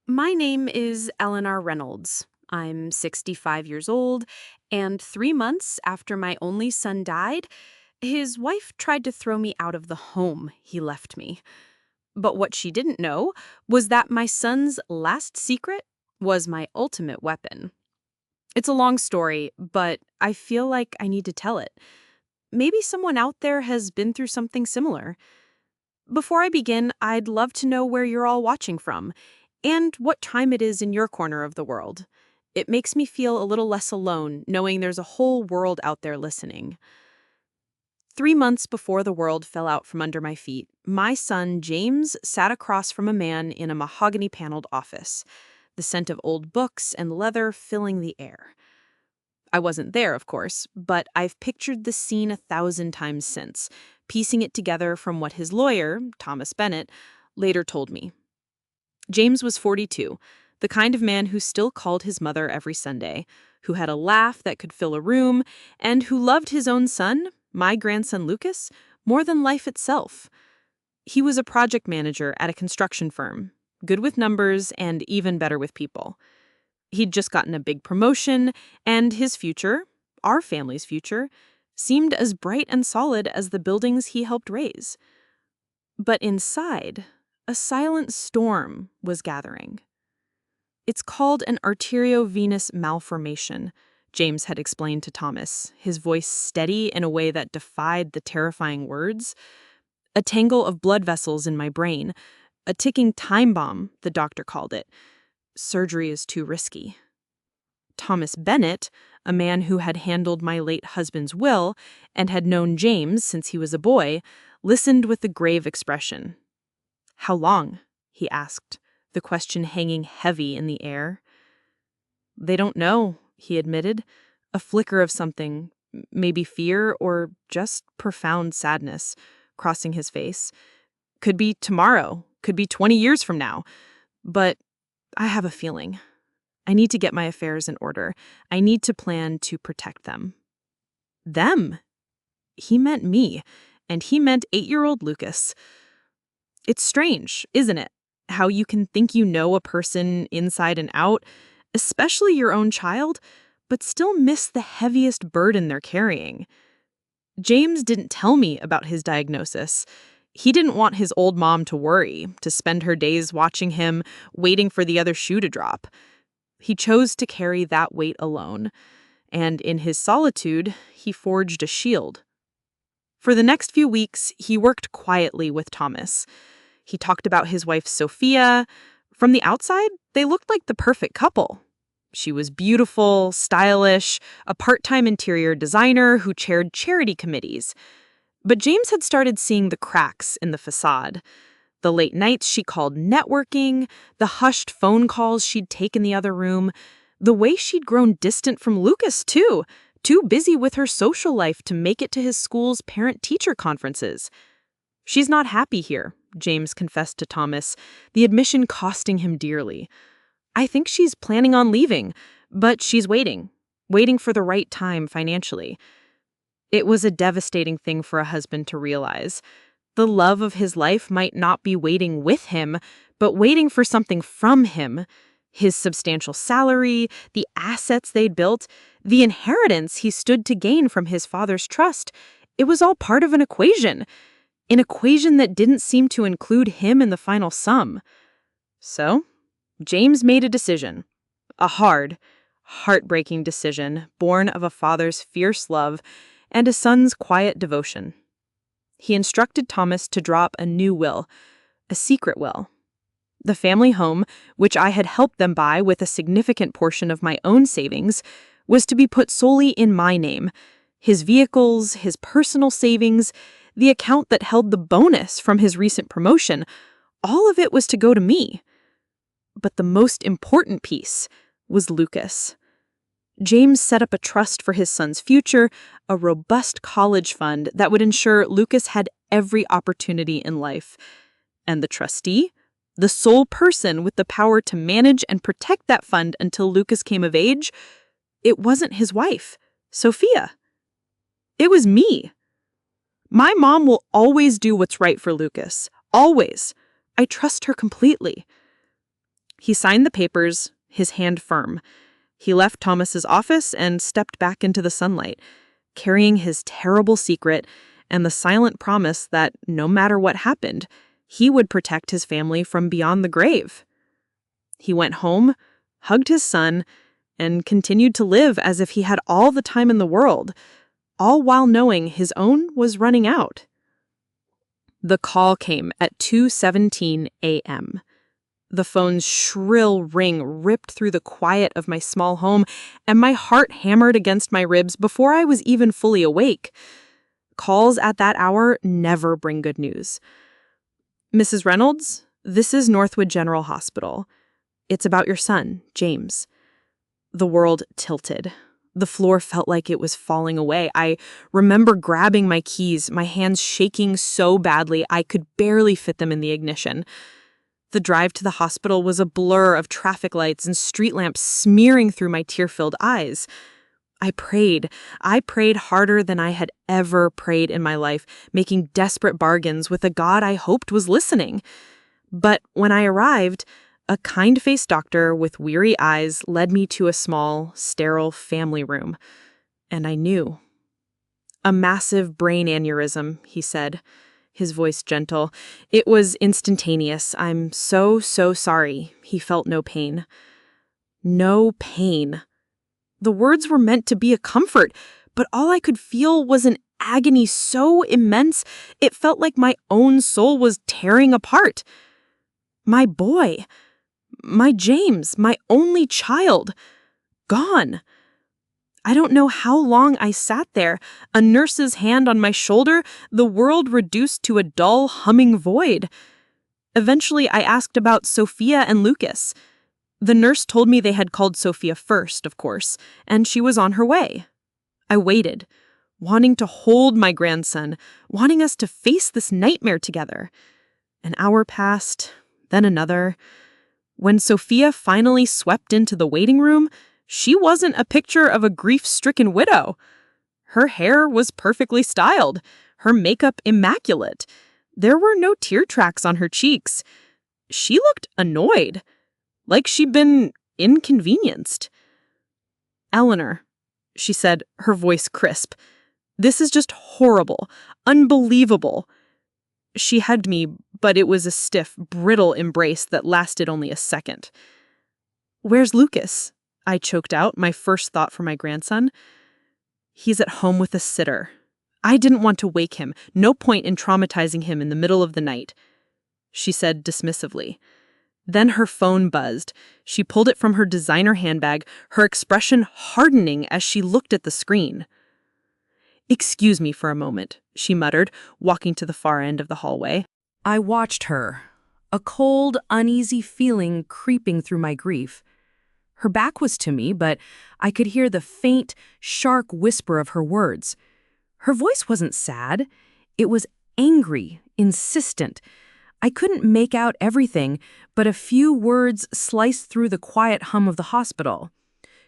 My name is Eleanor Reynolds. I'm 65 years old, and 3 months after my only son died, his wife tried to throw me out of the home he left me. But what she didn't know was that my son's last secret was my ultimate weapon. It's a long story, but I feel like I need to tell it. Maybe someone out there has been through something similar. Before I begin, I'd love to know where you're all watching from and what time it is in your corner of the world. It makes me feel a little less alone knowing there's a whole world out there listening. 3 months before the world fell out from under my feet, my son James sat across from a man in a mahogany-paneled office, the scent of old books and leather filling the air. I wasn't there, of course, but I've pictured the scene 1,000 times since, piecing it together from what his lawyer, Thomas Bennett, later told me. James was 42, the kind of man who still called his mother every Sunday, who had a laugh that could fill a room, and who loved his own son, my grandson Lucas, more than life itself. He was a project manager at a construction firm, good with numbers and even better with people. He'd just gotten a big promotion, and his future, our family's future, seemed as bright and solid as the buildings he helped raise. But inside, a silent storm was gathering. It's called an arteriovenous malformation, James had explained to Thomas, his voice steady in a way that defied the terrifying words. A tangle of blood vessels in my brain, a ticking time bomb, the doctor called it. Surgery is too risky. Thomas Bennett, a man who had handled my late husband's will and had known James since he was a boy, listened with a grave expression. "How long?" he asked, the question hanging heavy in the air. "They don't know," he admitted, a flicker of something, maybe fear or just profound sadness, crossing his face. "Could be tomorrow, could be 20 years from now. But I have a feeling. I need to get my affairs in order. I need to plan to protect them." Them? He meant me, and he meant 8-year-old Lucas. It's strange, isn't it? How you can think you know a person inside and out, especially your own child, but still miss the heaviest burden they're carrying. James didn't tell me about his diagnosis. He didn't want his old mom to worry, to spend her days watching him, waiting for the other shoe to drop. He chose to carry that weight alone, and in his solitude, he forged a shield. For the next few weeks, he worked quietly with Thomas. He talked about his wife, Sophia. From the outside, they looked like the perfect couple. She was beautiful, stylish, a part-time interior designer who chaired charity committees. But James had started seeing the cracks in the facade. The late nights she called networking, the hushed phone calls she'd take in the other room, the way she'd grown distant from Lucas, too busy with her social life to make it to his school's parent-teacher conferences. "She's not happy here," James confessed to Thomas, the admission costing him dearly. "I think she's planning on leaving, but she's waiting for the right time financially." It was a devastating thing for a husband to realize. The love of his life might not be waiting with him, but waiting for something from him. His substantial salary, the assets they'd built, the inheritance he stood to gain from his father's trust. It was all part of an equation that didn't seem to include him in the final sum. So, James made a decision. A hard, heartbreaking decision, born of a father's fierce love and a son's quiet devotion. He instructed Thomas to drop a new will, a secret will. The family home, which I had helped them buy with a significant portion of my own savings, was to be put solely in my name. His vehicles, his personal savings, the account that held the bonus from his recent promotion, all of it was to go to me. But the most important piece was Lucas. James set up a trust for his son's future, a robust college fund that would ensure Lucas had every opportunity in life. And the trustee, the sole person with the power to manage and protect that fund until Lucas came of age, it wasn't his wife, Sophia. It was me. My mom will always do what's right for Lucas. Always. I trust her completely. He signed the papers, his hand firm. He left Thomas's office and stepped back into the sunlight, carrying his terrible secret and the silent promise that no matter what happened, he would protect his family from beyond the grave. He went home, hugged his son, and continued to live as if he had all the time in the world, all while knowing his own was running out. The call came at 2:17 a.m. The phone's shrill ring ripped through the quiet of my small home, and my heart hammered against my ribs before I was even fully awake. Calls at that hour never bring good news. "Mrs. Reynolds, this is Northwood General Hospital. It's about your son, James." The world tilted. The floor felt like it was falling away. I remember grabbing my keys, my hands shaking so badly I could barely fit them in the ignition. The drive to the hospital was a blur of traffic lights and street lamps smearing through my tear-filled eyes. I prayed. I prayed harder than I had ever prayed in my life, making desperate bargains with a God I hoped was listening. But when I arrived, a kind-faced doctor with weary eyes led me to a small, sterile family room. And I knew. "A massive brain aneurysm," he said, his voice gentle. It was instantaneous. "I'm so sorry." He felt no pain. No pain. The words were meant to be a comfort, but all I could feel was an agony so immense it felt like my own soul was tearing apart. My boy. My James, my only child, gone. I don't know how long I sat there, a nurse's hand on my shoulder, the world reduced to a dull, humming void. Eventually, I asked about Sophia and Lucas. The nurse told me they had called Sophia first, of course, and she was on her way. I waited, wanting to hold my grandson, wanting us to face this nightmare together. An hour passed, then another. When Sophia finally swept into the waiting room, she wasn't a picture of a grief-stricken widow. Her hair was perfectly styled, her makeup immaculate. There were no tear tracks on her cheeks. She looked annoyed, like she'd been inconvenienced. "Eleanor," she said, her voice crisp, "this is just horrible, unbelievable." She hugged me, but it was a stiff, brittle embrace that lasted only a second. "Where's Lucas?" I choked out, my first thought for my grandson. "He's at home with a sitter." I didn't want to wake him. No point in traumatizing him in the middle of the night, she said dismissively. Then her phone buzzed. She pulled it from her designer handbag, her expression hardening as she looked at the screen. "Excuse me for a moment," she muttered, walking to the far end of the hallway. I watched her, a cold, uneasy feeling creeping through my grief. Her back was to me, but I could hear the faint, sharp whisper of her words. Her voice wasn't sad. It was angry, insistent. I couldn't make out everything, but a few words sliced through the quiet hum of the hospital.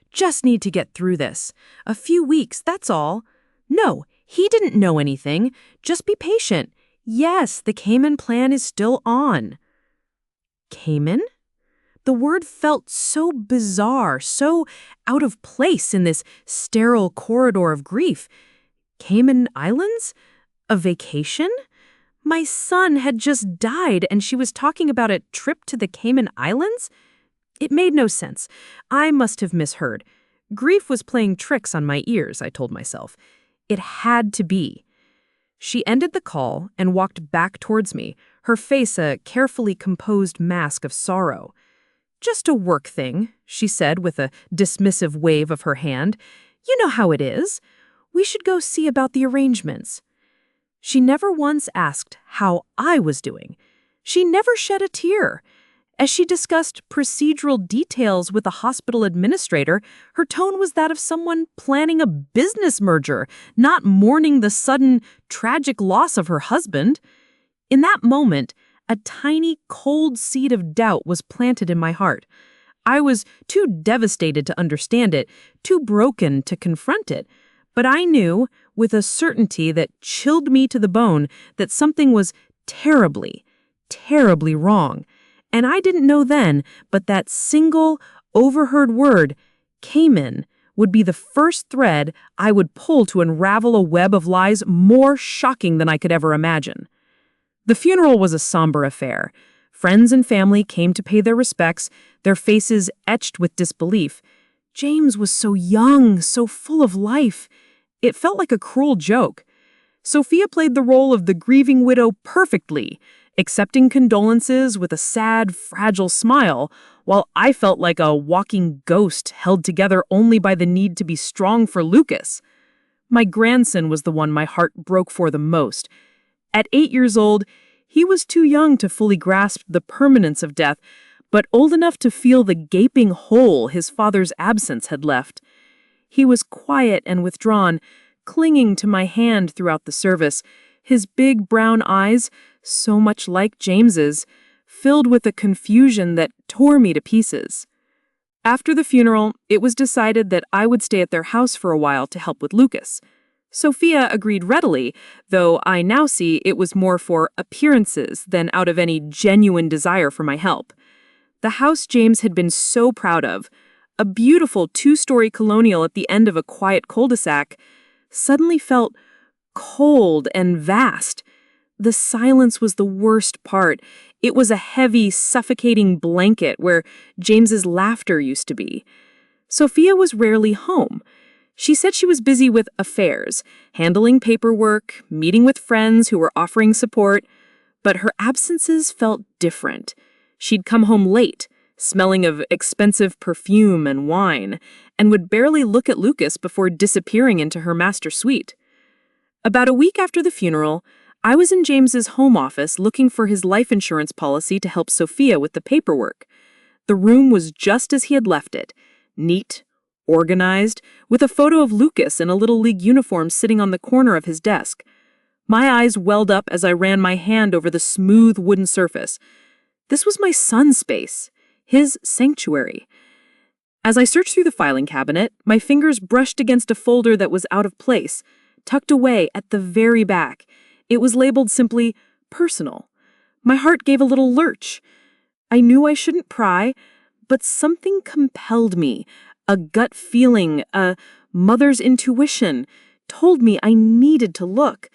"Just need to get through this. A few weeks, that's all. No, he didn't know anything. Just be patient. Yes, the Cayman plan is still on." Cayman? The word felt so bizarre, so out of place in this sterile corridor of grief. Cayman Islands? A vacation? My son had just died and she was talking about a trip to the Cayman Islands? It made no sense. I must have misheard. Grief was playing tricks on my ears, I told myself. It had to be. She ended the call and walked back towards me, her face a carefully composed mask of sorrow. "Just a work thing," she said with a dismissive wave of her hand. "You know how it is. We should go see about the arrangements." She never once asked how I was doing. She never shed a tear. As she discussed procedural details with the hospital administrator, her tone was that of someone planning a business merger, not mourning the sudden, tragic loss of her husband. In that moment, a tiny, cold seed of doubt was planted in my heart. I was too devastated to understand it, too broken to confront it. But I knew, with a certainty that chilled me to the bone, that something was terribly, terribly wrong. And I didn't know then, but that single, overheard word, Cayman, would be the first thread I would pull to unravel a web of lies more shocking than I could ever imagine. The funeral was a somber affair. Friends and family came to pay their respects, their faces etched with disbelief. James was so young, so full of life. It felt like a cruel joke. Sophia played the role of the grieving widow perfectly, accepting condolences with a sad, fragile smile, while I felt like a walking ghost held together only by the need to be strong for Lucas. My grandson was the one my heart broke for the most. At 8 years old, he was too young to fully grasp the permanence of death, but old enough to feel the gaping hole his father's absence had left. He was quiet and withdrawn, clinging to my hand throughout the service, his big brown eyes, so much like James's, filled with a confusion that tore me to pieces. After the funeral, it was decided that I would stay at their house for a while to help with Lucas. Sophia agreed readily, though I now see it was more for appearances than out of any genuine desire for my help. The house James had been so proud of, a beautiful 2-story colonial at the end of a quiet cul-de-sac, suddenly felt cold and vast. The silence was the worst part. It was a heavy, suffocating blanket where James's laughter used to be. Sophia was rarely home. She said she was busy with affairs, handling paperwork, meeting with friends who were offering support, but her absences felt different. She'd come home late, smelling of expensive perfume and wine, and would barely look at Lucas before disappearing into her master suite. About a week after the funeral, I was in James's home office looking for his life insurance policy to help Sophia with the paperwork. The room was just as he had left it, neat, organized, with a photo of Lucas in a Little League uniform sitting on the corner of his desk. My eyes welled up as I ran my hand over the smooth wooden surface. This was my son's space, his sanctuary. As I searched through the filing cabinet, my fingers brushed against a folder that was out of place, tucked away at the very back. It was labeled simply personal. My heart gave a little lurch. I knew I shouldn't pry, but something compelled me. A gut feeling, a mother's intuition, told me I needed to look.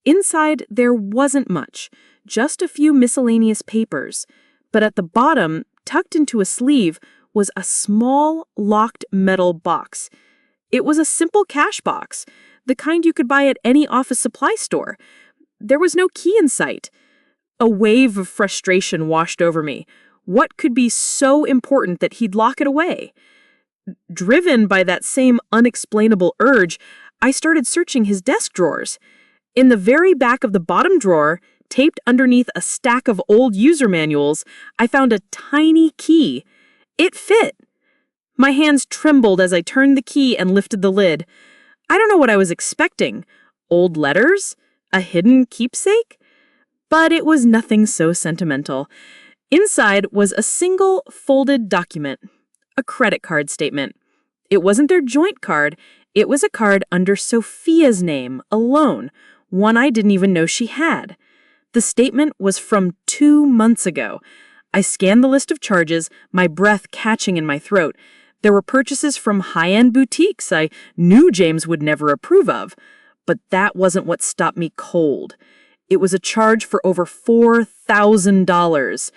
Inside, there wasn't much, just a few miscellaneous papers. But at the bottom, tucked into a sleeve, was a small, locked metal box. It was a simple cash box, the kind you could buy at any office supply store. There was no key in sight. A wave of frustration washed over me. What could be so important that he'd lock it away? Driven by that same unexplainable urge, I started searching his desk drawers. In the very back of the bottom drawer, taped underneath a stack of old user manuals, I found a tiny key. It fit. My hands trembled as I turned the key and lifted the lid. I don't know what I was expecting. Old letters? A hidden keepsake? But it was nothing so sentimental. Inside was a single folded document, a credit card statement. It wasn't their joint card. It was a card under Sophia's name alone, one I didn't even know she had. The statement was from 2 months ago. I scanned the list of charges, my breath catching in my throat. There were purchases from high-end boutiques I knew James would never approve of. But that wasn't what stopped me cold. It was a charge for over $4,000.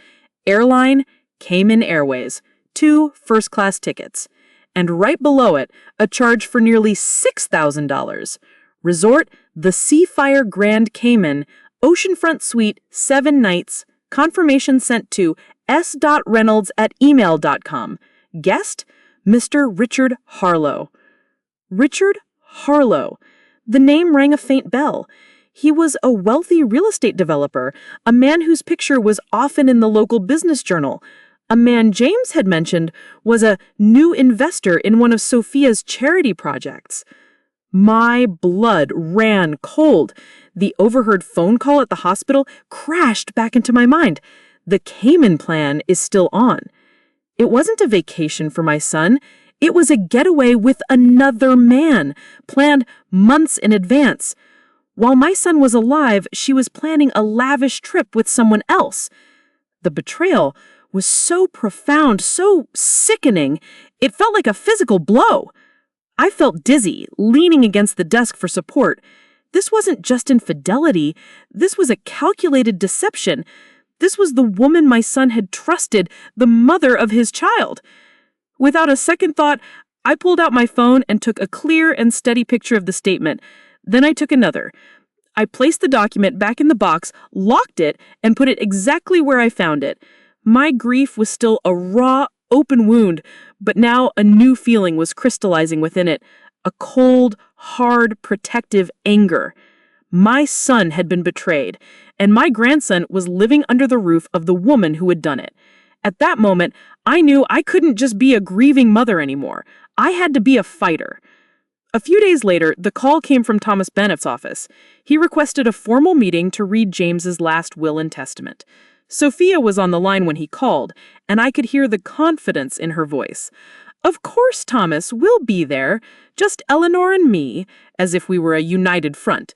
Airline, Cayman Airways, 2 first-class tickets. And right below it, a charge for nearly $6,000. Resort, the Seafire Grand Cayman, oceanfront suite, 7 nights, confirmation sent to s.reynolds@email.com. Guest, Mr. Richard Harlow. Richard Harlow. The name rang a faint bell. He was a wealthy real estate developer, a man whose picture was often in the local business journal. A man James had mentioned was a new investor in one of Sophia's charity projects. My blood ran cold. The overheard phone call at the hospital crashed back into my mind. The Cayman plan is still on. It wasn't a vacation for my son. It was a getaway with another man, planned months in advance. While my son was alive, she was planning a lavish trip with someone else. The betrayal was so profound, so sickening, it felt like a physical blow. I felt dizzy, leaning against the desk for support. This wasn't just infidelity, this was a calculated deception. This was the woman my son had trusted, the mother of his child. Without a second thought, I pulled out my phone and took a clear and steady picture of the statement. Then I took another. I placed the document back in the box, locked it, and put it exactly where I found it. My grief was still a raw, open wound, but now a new feeling was crystallizing within it. A cold, hard, protective anger. My son had been betrayed, and my grandson was living under the roof of the woman who had done it. At that moment, I knew I couldn't just be a grieving mother anymore. I had to be a fighter. A few days later, the call came from Thomas Bennett's office. He requested a formal meeting to read James's last will and testament. Sophia was on the line when he called, and I could hear the confidence in her voice. "Of course, Thomas, we'll be there. Just Eleanor and me," as if we were a united front.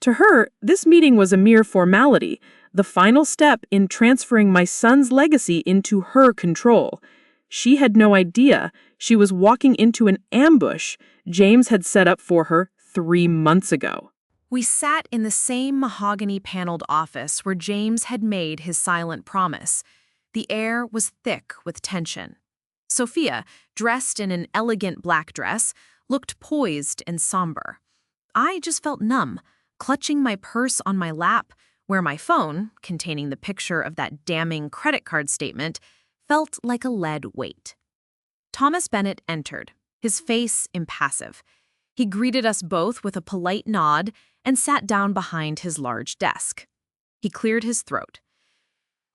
To her, this meeting was a mere formality, the final step in transferring my son's legacy into her control. She had no idea she was walking into an ambush James had set up for her 3 months ago. We sat in the same mahogany-paneled office where James had made his silent promise. The air was thick with tension. Sophia, dressed in an elegant black dress, looked poised and somber. I just felt numb, clutching my purse on my lap, where my phone, containing the picture of that damning credit card statement, felt like a lead weight. Thomas Bennett entered, his face impassive. He greeted us both with a polite nod and sat down behind his large desk. He cleared his throat.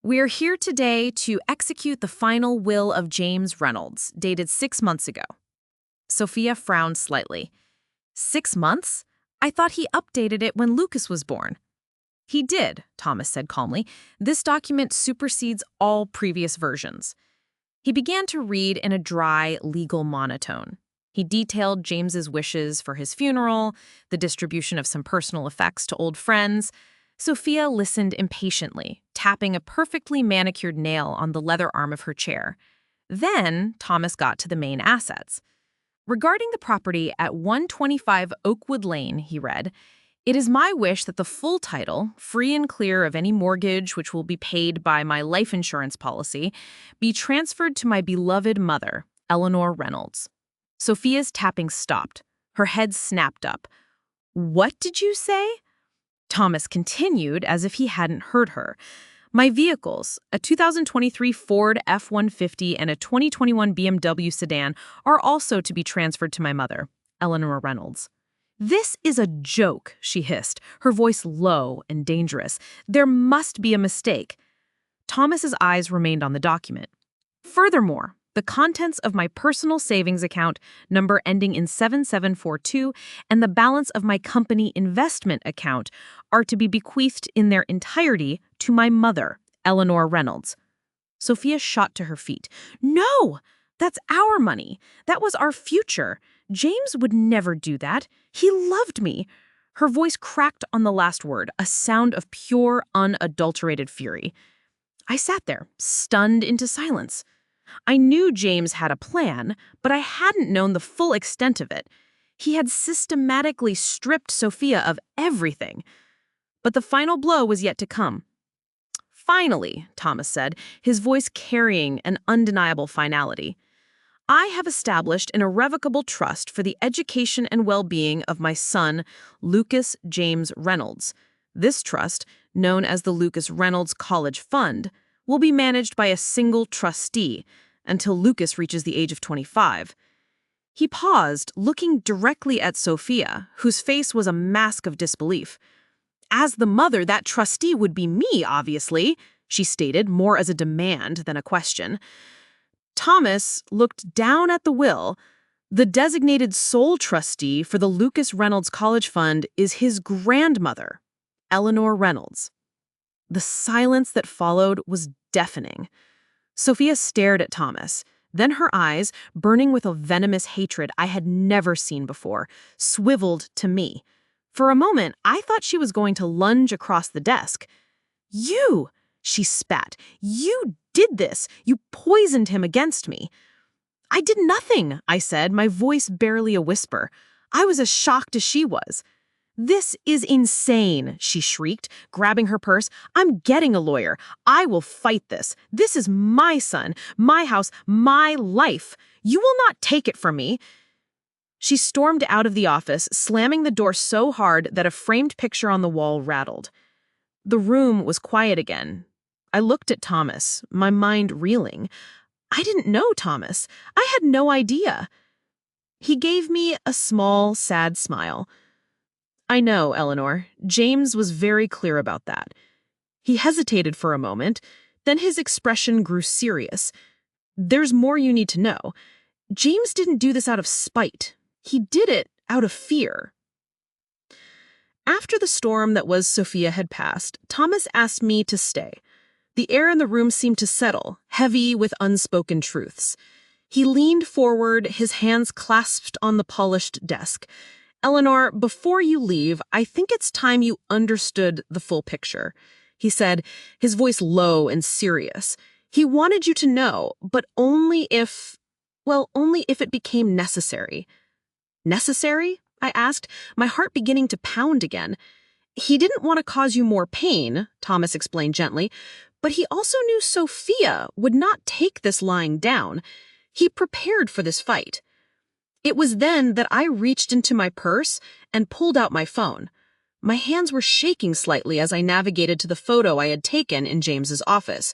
"We're here today to execute the final will of James Reynolds, dated 6 months ago." Sophia frowned slightly. 6 months? I thought he updated it when Lucas was born. "He did," Thomas said calmly. "This document supersedes all previous versions." He began to read in a dry, legal monotone. He detailed James's wishes for his funeral, the distribution of some personal effects to old friends. Sophia listened impatiently, tapping a perfectly manicured nail on the leather arm of her chair. Then Thomas got to the main assets. "Regarding the property at 125 Oakwood Lane," he read, "it is my wish that the full title, free and clear of any mortgage which will be paid by my life insurance policy, be transferred to my beloved mother, Eleanor Reynolds." Sophia's tapping stopped. Her head snapped up. "What did you say?" Thomas continued as if he hadn't heard her. "My vehicles, a 2023 Ford F-150 and a 2021 BMW sedan, are also to be transferred to my mother, Eleanor Reynolds." "This is a joke," she hissed, her voice low and dangerous. "There must be a mistake." Thomas's eyes remained on the document. "Furthermore, the contents of my personal savings account, number ending in 7742, and the balance of my company investment account are to be bequeathed in their entirety to my mother, Eleanor Reynolds." Sophia shot to her feet. "No! That's our money. That was our future. James would never do that. He loved me." Her voice cracked on the last word, a sound of pure, unadulterated fury. I sat there, stunned into silence. I knew James had a plan, but I hadn't known the full extent of it. He had systematically stripped Sophia of everything. But the final blow was yet to come. "Finally," Thomas said, his voice carrying an undeniable finality, "I have established an irrevocable trust for the education and well-being of my son, Lucas James Reynolds. This trust, known as the Lucas Reynolds College Fund, will be managed by a single trustee until Lucas reaches the age of 25. He paused, looking directly at Sophia, whose face was a mask of disbelief. "As the mother, that trustee would be me, obviously," she stated, more as a demand than a question. Thomas looked down at the will. "The designated sole trustee for the Lucas Reynolds College Fund is his grandmother, Eleanor Reynolds." The silence that followed was deafening. Sophia stared at Thomas. Then her eyes, burning with a venomous hatred I had never seen before, swiveled to me. For a moment, I thought she was going to lunge across the desk. "You!" She spat. "You did this! You poisoned him against me." "I did nothing," I said, my voice barely a whisper. I was as shocked as she was. "This is insane," she shrieked, grabbing her purse. "I'm getting a lawyer. I will fight this. This is my son, my house, my life. You will not take it from me." She stormed out of the office, slamming the door so hard that a framed picture on the wall rattled. The room was quiet again. I looked at Thomas, my mind reeling. I didn't know Thomas. I had no idea. He gave me a small, sad smile. "I know, Eleanor. James was very clear about that." He hesitated for a moment, then his expression grew serious. "There's more you need to know. James didn't do this out of spite. He did it out of fear." After the storm that was Sophia had passed, Thomas asked me to stay. The air in the room seemed to settle, heavy with unspoken truths. He leaned forward, his hands clasped on the polished desk. "Eleanor, before you leave, I think it's time you understood the full picture," he said, his voice low and serious. "He wanted you to know, but only if it became necessary." "Necessary?" I asked, my heart beginning to pound again. "He didn't want to cause you more pain," Thomas explained gently, "but he also knew Sophia would not take this lying down. He prepared for this fight." It was then that I reached into my purse and pulled out my phone. My hands were shaking slightly as I navigated to the photo I had taken in James's office.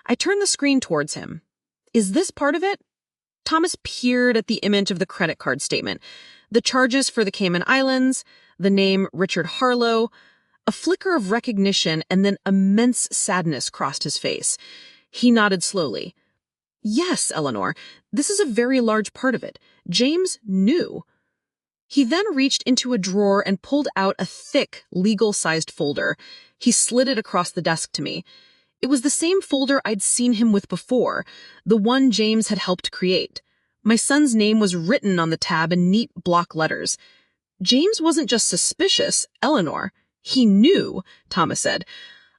I turned the screen towards him. "Is this part of it?" Thomas peered at the image of the credit card statement, the charges for the Cayman Islands, the name Richard Harlow. A flicker of recognition and then immense sadness crossed his face. He nodded slowly. "Yes, Eleanor, this is a very large part of it. James knew." He then reached into a drawer and pulled out a thick, legal-sized folder. He slid it across the desk to me. It was the same folder I'd seen him with before, the one James had helped create. My son's name was written on the tab in neat block letters. "James wasn't just suspicious, Eleanor. He knew," Thomas said.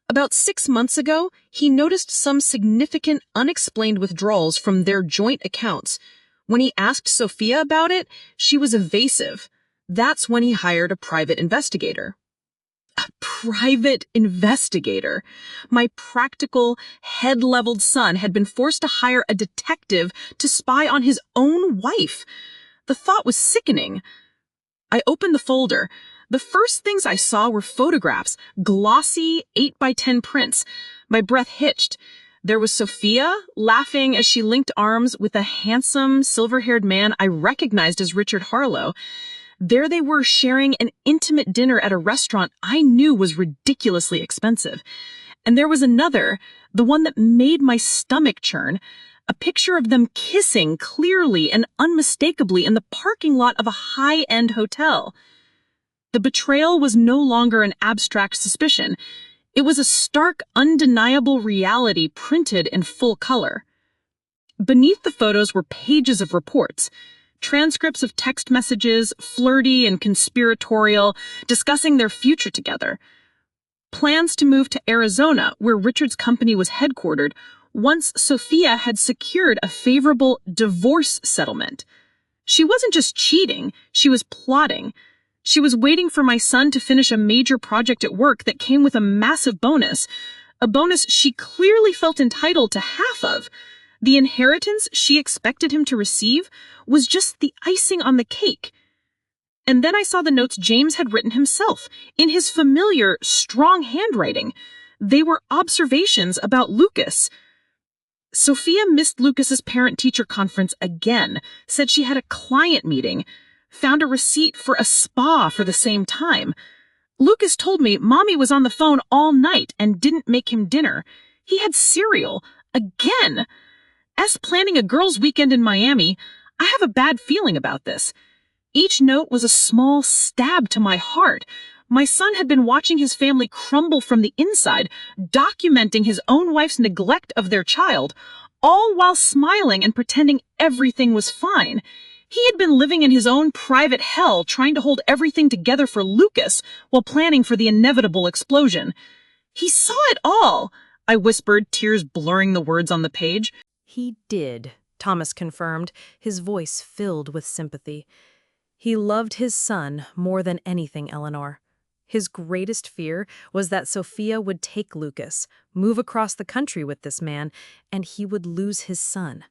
"About 6 months ago, he noticed some significant unexplained withdrawals from their joint accounts. When he asked Sophia about it, she was evasive. That's when he hired a private investigator." A private investigator. My practical, head-leveled son had been forced to hire a detective to spy on his own wife. The thought was sickening. I opened the folder. The first things I saw were photographs, glossy 8x10 prints. My breath hitched. There was Sophia, laughing as she linked arms with a handsome, silver-haired man I recognized as Richard Harlow. There they were sharing an intimate dinner at a restaurant I knew was ridiculously expensive. And there was another, the one that made my stomach churn, a picture of them kissing clearly and unmistakably in the parking lot of a high-end hotel. The betrayal was no longer an abstract suspicion. It was a stark, undeniable reality printed in full color. Beneath the photos were pages of reports, transcripts of text messages, flirty and conspiratorial, discussing their future together. Plans to move to Arizona, where Richard's company was headquartered, once Sophia had secured a favorable divorce settlement. She wasn't just cheating, she was plotting. She was waiting for my son to finish a major project at work that came with a massive bonus, a bonus she clearly felt entitled to half of. The inheritance she expected him to receive was just the icing on the cake. And then I saw the notes James had written himself, in his familiar, strong handwriting. They were observations about Lucas. Sophia missed Lucas's parent-teacher conference again, said she had a client meeting, found a receipt for a spa for the same time. Lucas told me Mommy was on the phone all night and didn't make him dinner. He had cereal. Again. As planning a girls' weekend in Miami, I have a bad feeling about this. Each note was a small stab to my heart. My son had been watching his family crumble from the inside, documenting his own wife's neglect of their child, all while smiling and pretending everything was fine. He had been living in his own private hell, trying to hold everything together for Lucas while planning for the inevitable explosion. He saw it all. I whispered, tears blurring the words on the page. He did, Thomas confirmed, his voice filled with sympathy. He loved his son more than anything, Eleanor. His greatest fear was that Sophia would take Lucas, move across the country with this man, and he would lose his son.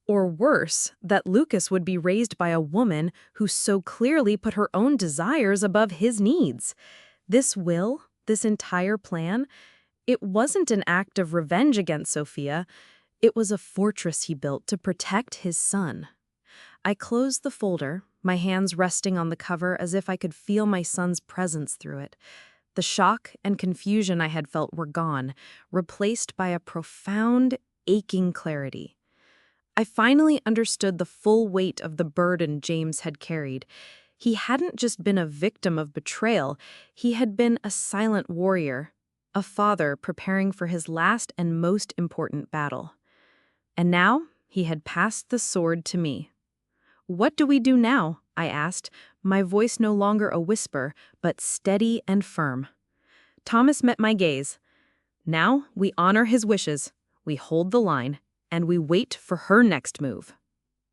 Or worse, that Lucas would be raised by a woman who so clearly put her own desires above his needs. This will, this entire plan, it wasn't an act of revenge against Sophia. It was a fortress he built to protect his son. I closed the folder, my hands resting on the cover as if I could feel my son's presence through it. The shock and confusion I had felt were gone, replaced by a profound, aching clarity. I finally understood the full weight of the burden James had carried. He hadn't just been a victim of betrayal, he had been a silent warrior, a father preparing for his last and most important battle. And now he had passed the sword to me. "What do we do now?" I asked, my voice no longer a whisper, but steady and firm. Thomas met my gaze. "Now we honor his wishes, we hold the line, and we wait for her next move."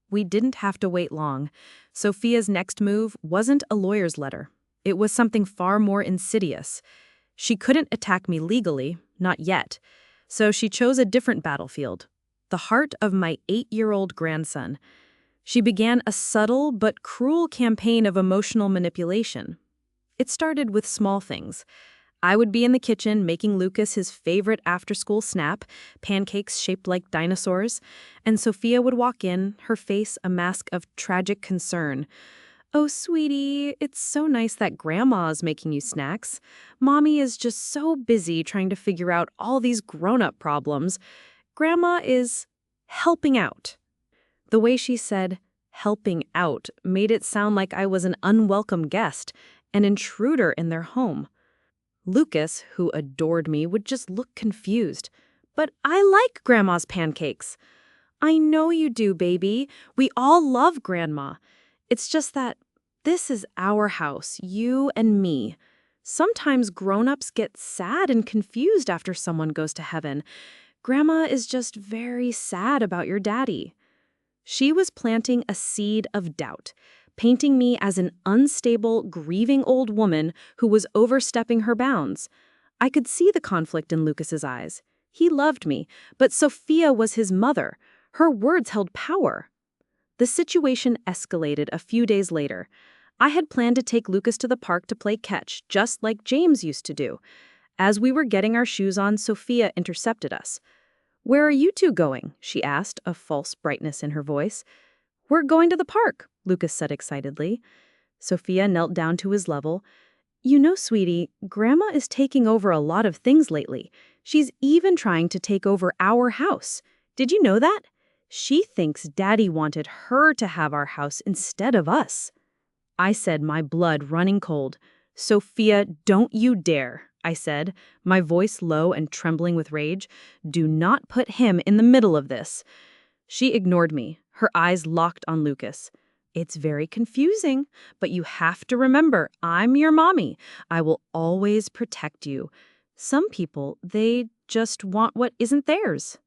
We didn't have to wait long. Sophia's next move wasn't a lawyer's letter. It was something far more insidious. She couldn't attack me legally, not yet. So she chose a different battlefield, the heart of my 8-year-old grandson. She began a subtle but cruel campaign of emotional manipulation. It started with small things. I would be in the kitchen making Lucas his favorite after-school snap, pancakes shaped like dinosaurs, and Sophia would walk in, her face a mask of tragic concern. "Oh, sweetie, it's so nice that Grandma's making you snacks. Mommy is just so busy trying to figure out all these grown-up problems. Grandma is helping out." The way she said, "helping out," made it sound like I was an unwelcome guest, an intruder in their home. Lucas, who adored me, would just look confused. "But I like Grandma's pancakes." "I know you do, baby. We all love Grandma. It's just that this is our house, you and me. Sometimes grown-ups get sad and confused after someone goes to heaven. Grandma is just very sad about your daddy." She was planting a seed of doubt, painting me as an unstable, grieving old woman who was overstepping her bounds. I could see the conflict in Lucas's eyes. He loved me, but Sophia was his mother. Her words held power. The situation escalated a few days later. I had planned to take Lucas to the park to play catch, just like James used to do. As we were getting our shoes on, Sophia intercepted us. "Where are you two going?" she asked, a false brightness in her voice. "We're going to the park," Lucas said excitedly. Sophia knelt down to his level. "You know, sweetie, Grandma is taking over a lot of things lately. She's even trying to take over our house. Did you know that? She thinks Daddy wanted her to have our house instead of us." I said, my blood running cold. "Sophia, don't you dare," I said, my voice low and trembling with rage. "Do not put him in the middle of this." She ignored me, her eyes locked on Lucas. "It's very confusing, but you have to remember, I'm your mommy. I will always protect you. Some people, they just want what isn't theirs."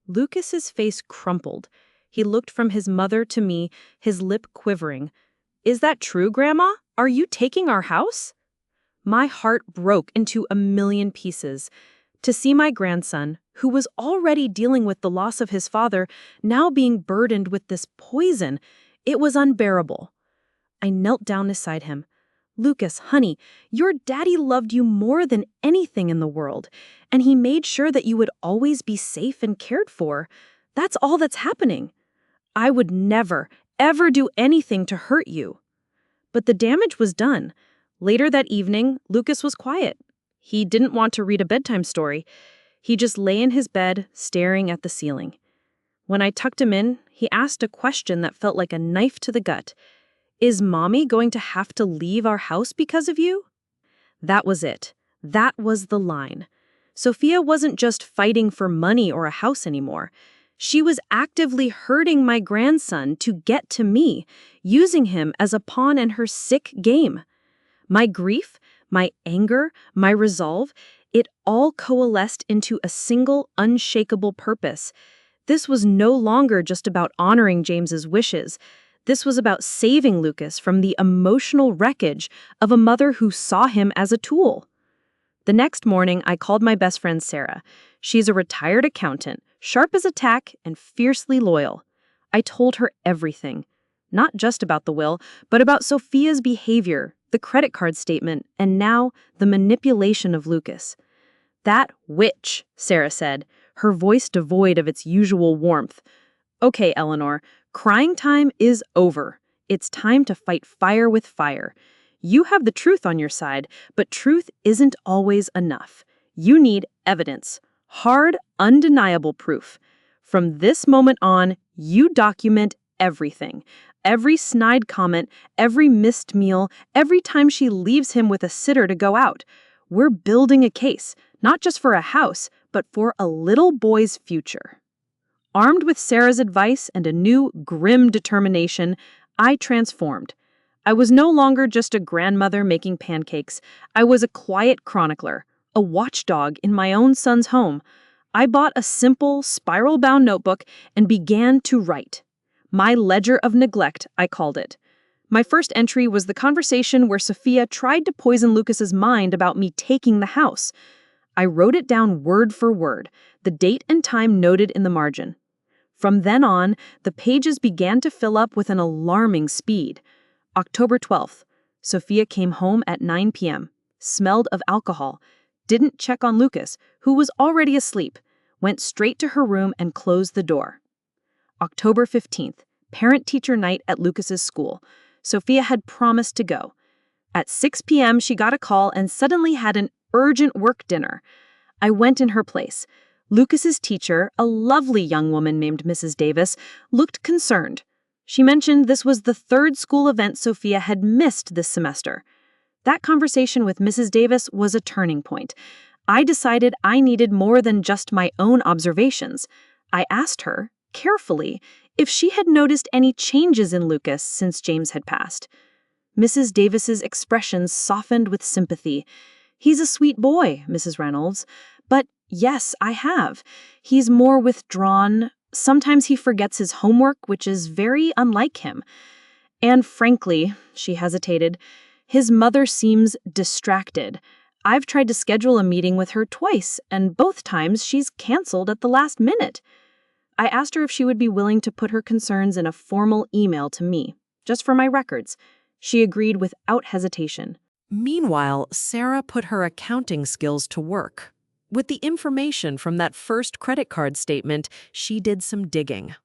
Lucas's face crumpled. He looked from his mother to me, his lip quivering. "Is that true, Grandma? Are you taking our house?" My heart broke into a million pieces. To see my grandson, who was already dealing with the loss of his father, now being burdened with this poison, it was unbearable. I knelt down beside him. "Lucas, honey, your daddy loved you more than anything in the world, and he made sure that you would always be safe and cared for. That's all that's happening. I would never, ever do anything to hurt you." But the damage was done. Later that evening, Lucas was quiet. He didn't want to read a bedtime story. He just lay in his bed, staring at the ceiling. When I tucked him in, he asked a question that felt like a knife to the gut. "Is Mommy going to have to leave our house because of you?" That was it. That was the line. Sophia wasn't just fighting for money or a house anymore. She was actively hurting my grandson to get to me, using him as a pawn in her sick game. My grief, my anger, my resolve, It all coalesced into a single, unshakable purpose. This was no longer just about honoring James's wishes. This was about saving Lucas from the emotional wreckage of a mother who saw him as a tool. The next morning, I called my best friend Sarah. She's a retired accountant, sharp as a tack and fiercely loyal. I told her everything. Not just about the will, but about Sophia's behavior, the credit card statement, and now the manipulation of Lucas. "That witch," Sarah said, her voice devoid of its usual warmth. "Okay, Eleanor, crying time is over. It's time to fight fire with fire. You have the truth on your side, but truth isn't always enough. You need evidence. Hard, undeniable proof. From this moment on, you document everything. Every snide comment, every missed meal, every time she leaves him with a sitter to go out. We're building a case, not just for a house, but for a little boy's future." Armed with Sarah's advice and a new, grim determination, I transformed. I was no longer just a grandmother making pancakes. I was a quiet chronicler, a watchdog in my own son's home. I bought a simple, spiral-bound notebook and began to write. My ledger of neglect, I called it. My first entry was the conversation where Sophia tried to poison Lucas's mind about me taking the house. I wrote it down word for word, the date and time noted in the margin. From then on, the pages began to fill up with an alarming speed. October 12th, Sophia came home at 9 p.m., smelled of alcohol, didn't check on Lucas, who was already asleep, went straight to her room and closed the door. October 15th, parent-teacher night at Lucas's school. Sophia had promised to go. At 6 p.m., she got a call and suddenly had an urgent work dinner. I went in her place. Lucas's teacher, a lovely young woman named Mrs. Davis, looked concerned. She mentioned this was the third school event Sophia had missed this semester. That conversation with Mrs. Davis was a turning point. I decided I needed more than just my own observations. I asked her, carefully, if she had noticed any changes in Lucas since James had passed. Mrs. Davis's expressions softened with sympathy. "He's a sweet boy, Mrs. Reynolds. But yes, I have. He's more withdrawn. Sometimes he forgets his homework, which is very unlike him. And frankly," she hesitated, "his mother seems distracted. I've tried to schedule a meeting with her twice, and both times she's canceled at the last minute." I asked her if she would be willing to put her concerns in a formal email to me, just for my records. She agreed without hesitation. Meanwhile, Sarah put her accounting skills to work. With the information from that first credit card statement, she did some digging.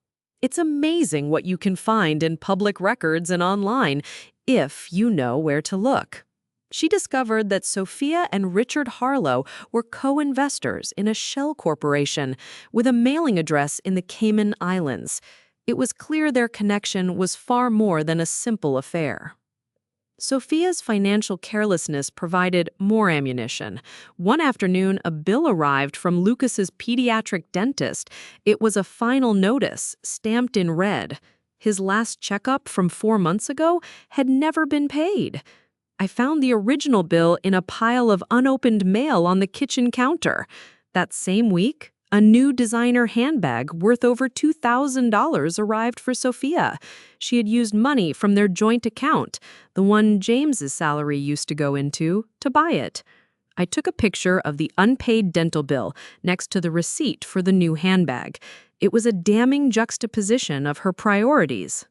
It's amazing what you can find in public records and online if you know where to look. She discovered that Sophia and Richard Harlow were co-investors in a shell corporation with a mailing address in the Cayman Islands. It was clear their connection was far more than a simple affair. Sophia's financial carelessness provided more ammunition. One afternoon, a bill arrived from Lucas's pediatric dentist. It was a final notice, stamped in red. His last checkup from 4 months ago had never been paid. I found the original bill in a pile of unopened mail on the kitchen counter. That same week, a new designer handbag worth over $2,000 arrived for Sophia. She had used money from their joint account, the one James's salary used to go into, to buy it. I took a picture of the unpaid dental bill next to the receipt for the new handbag. It was a damning juxtaposition of her priorities.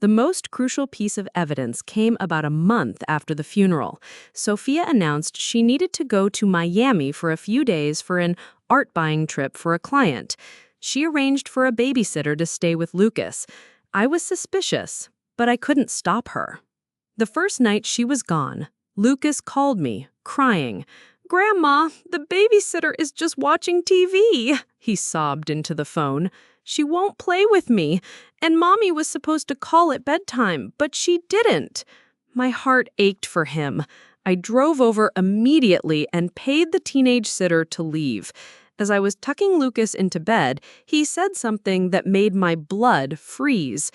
The most crucial piece of evidence came about a month after the funeral. Sophia announced she needed to go to Miami for a few days for an art-buying trip for a client. She arranged for a babysitter to stay with Lucas. I was suspicious, but I couldn't stop her. The first night she was gone, Lucas called me, crying. "Grandma, the babysitter is just watching TV," he sobbed into the phone. "She won't play with me, and Mommy was supposed to call at bedtime, but she didn't." My heart ached for him. I drove over immediately and paid the teenage sitter to leave. As I was tucking Lucas into bed, he said something that made my blood freeze.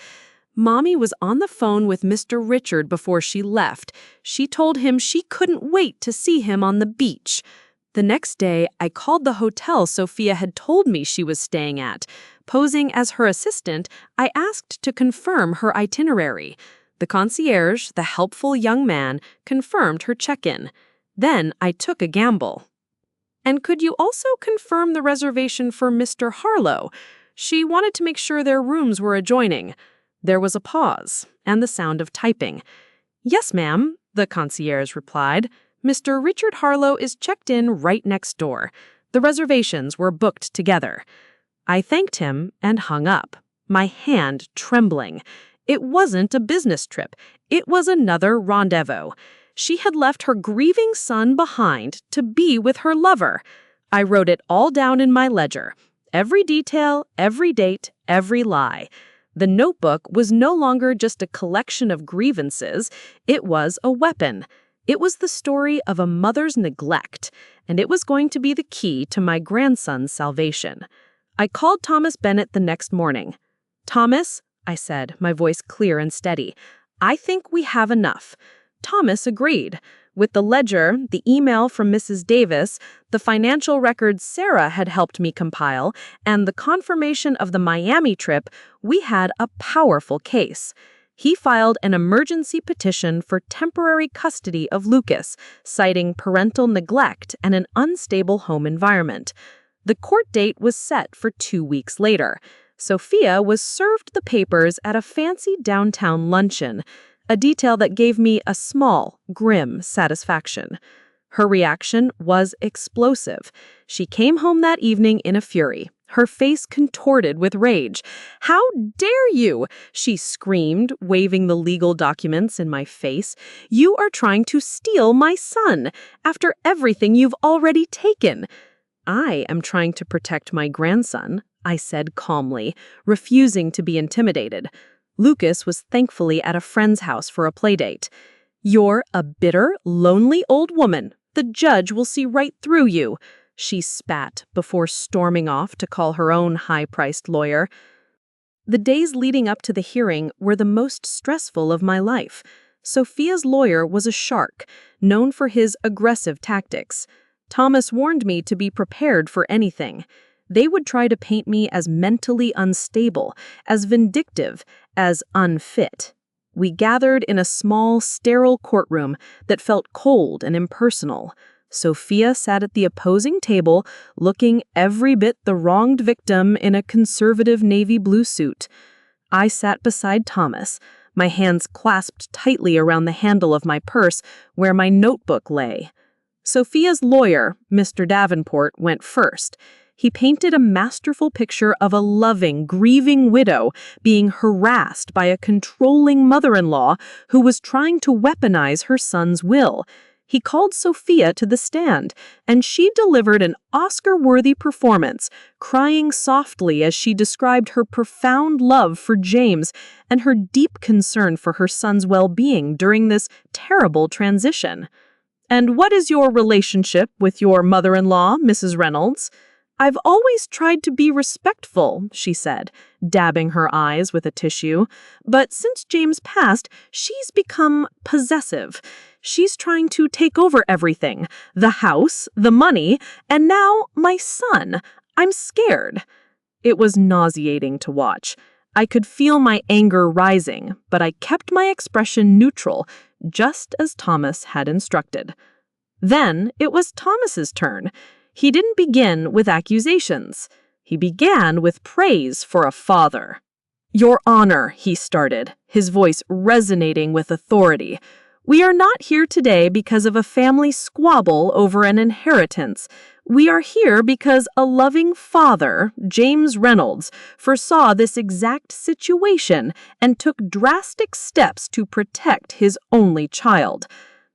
Mommy was on the phone with Mr. Richard before she left. She told him she couldn't wait to see him on the beach. The next day, I called the hotel Sophia had told me she was staying at. Posing as her assistant, I asked to confirm her itinerary. The concierge, the helpful young man, confirmed her check-in. Then I took a gamble. "And could you also confirm the reservation for Mr. Harlow? She wanted to make sure their rooms were adjoining." There was a pause, and the sound of typing. "Yes, ma'am," the concierge replied. "Mr. Richard Harlow is checked in right next door. The reservations were booked together." I thanked him and hung up, my hand trembling. It wasn't a business trip. It was another rendezvous. She had left her grieving son behind to be with her lover. I wrote it all down in my ledger. Every detail, every date, every lie. The notebook was no longer just a collection of grievances. It was a weapon. It was the story of a mother's neglect, and it was going to be the key to my grandson's salvation. I called Thomas Bennett the next morning. "Thomas," I said, my voice clear and steady, "I think we have enough." Thomas agreed. With the ledger, the email from Mrs. Davis, the financial records Sarah had helped me compile, and the confirmation of the Miami trip, we had a powerful case. He filed an emergency petition for temporary custody of Lucas, citing parental neglect and an unstable home environment. The court date was set for 2 weeks later. Sophia was served the papers at a fancy downtown luncheon, a detail that gave me a small, grim satisfaction. Her reaction was explosive. She came home that evening in a fury, her face contorted with rage. "How dare you?" she screamed, waving the legal documents in my face. "You are trying to steal my son, after everything you've already taken." "I am trying to protect my grandson," I said calmly, refusing to be intimidated. Lucas was thankfully at a friend's house for a playdate. "You're a bitter, lonely old woman. The judge will see right through you," she spat before storming off to call her own high-priced lawyer. The days leading up to the hearing were the most stressful of my life. Sophia's lawyer was a shark, known for his aggressive tactics. Thomas warned me to be prepared for anything. They would try to paint me as mentally unstable, as vindictive, as unfit. We gathered in a small, sterile courtroom that felt cold and impersonal. Sophia sat at the opposing table, looking every bit the wronged victim in a conservative navy blue suit. I sat beside Thomas, my hands clasped tightly around the handle of my purse where my notebook lay. Sophia's lawyer, Mr. Davenport, went first. He painted a masterful picture of a loving, grieving widow being harassed by a controlling mother-in-law who was trying to weaponize her son's will. He called Sophia to the stand, and she delivered an Oscar-worthy performance, crying softly as she described her profound love for James and her deep concern for her son's well-being during this terrible transition. "And what is your relationship with your mother-in-law, Mrs. Reynolds?" "I've always tried to be respectful," she said, dabbing her eyes with a tissue. "But since James passed, she's become possessive. She's trying to take over everything, the house, the money, and now my son. I'm scared." It was nauseating to watch. I could feel my anger rising, but I kept my expression neutral, just as Thomas had instructed. Then it was Thomas's turn. He didn't begin with accusations. He began with praise for a father. "Your Honor," he started, his voice resonating with authority, "we are not here today because of a family squabble over an inheritance. We are here because a loving father, James Reynolds, foresaw this exact situation and took drastic steps to protect his only child."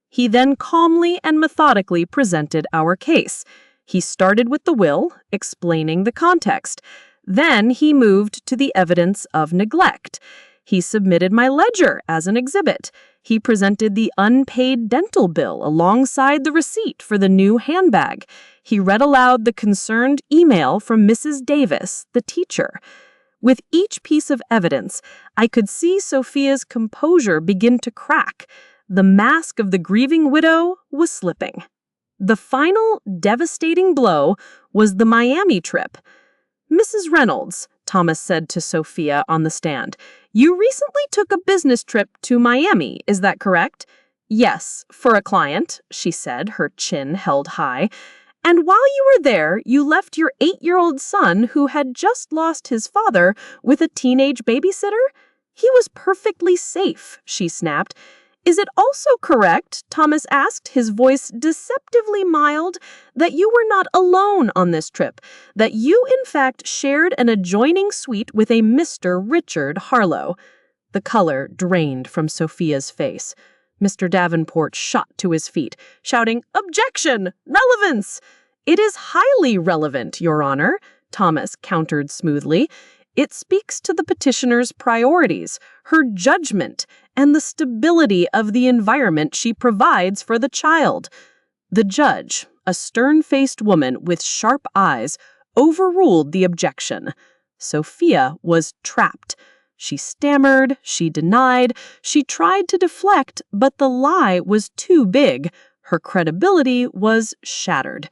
He then calmly and methodically presented our case. He started with the will, explaining the context. Then he moved to the evidence of neglect. He submitted my ledger as an exhibit. He presented the unpaid dental bill alongside the receipt for the new handbag. He read aloud the concerned email from Mrs. Davis, the teacher. With each piece of evidence, I could see Sophia's composure begin to crack. The mask of the grieving widow was slipping. The final devastating blow was the Miami trip. "Mrs. Reynolds," Thomas said to Sophia on the stand, "you recently took a business trip to Miami, is that correct?" "Yes, for a client," she said, her chin held high. "And while you were there, you left your 8-year-old son, who had just lost his father, with a teenage babysitter?" "He was perfectly safe," she snapped. "Is it also correct," Thomas asked, his voice deceptively mild, "that you were not alone on this trip, that you in fact shared an adjoining suite with a Mr. Richard Harlow?" The color drained from Sophia's face. Mr. Davenport shot to his feet, shouting, "Objection! Relevance!" "It is highly relevant, Your Honor," Thomas countered smoothly. "It speaks to the petitioner's priorities, her judgment, and the stability of the environment she provides for the child." The judge, a stern-faced woman with sharp eyes, overruled the objection. Sophia was trapped. She stammered, she denied, she tried to deflect, but the lie was too big. Her credibility was shattered.